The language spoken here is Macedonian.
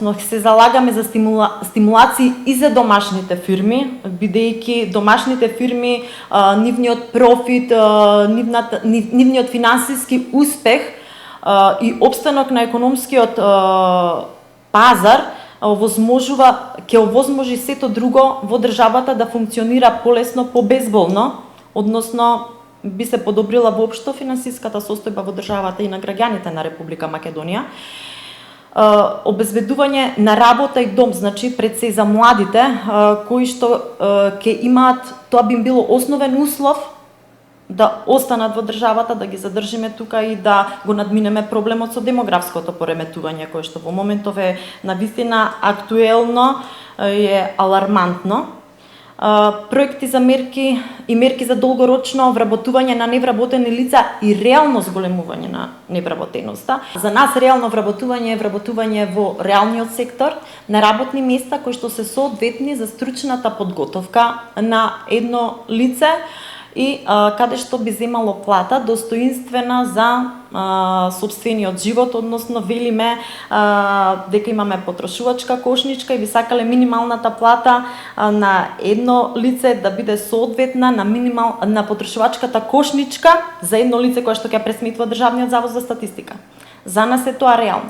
Но се залагаме за стимулации и за домашните фирми, бидејќи домашните фирми, нивниот профит, нивниот финансиски успех и опстанок на економскиот пазар ќе овозможи сето друго во државата да функционира полесно, побезболно, односно би се подобрила воопшто финансиската состојба во државата и на граѓаните на Република Македонија. Обезбедување на работа и дом, значи пред се за младите кои што ќе имаат, тоа би им било основен услов да останат во државата, да ги задржиме тука и да го надминеме проблемот со демографското пореметување кое што во моментов е навистина актуелно и е алармантно. Проекти за мерки и мерки за долгорочно вработување на невработени лица и реално зголемување на невработеноста. За нас реално вработување е вработување во реалниот сектор на работни места кои што се соодветни за стручната подготовка на едно лице и каде што би земало плата достоинствена за сопствениот живот, односно велиме дека имаме потрошувачка кошничка и би сакале минималната плата на едно лице да биде соодветна на потрошувачката кошничка за едно лице кое што ќе пресметува Државниот завод за статистика. За нас е тоа реално.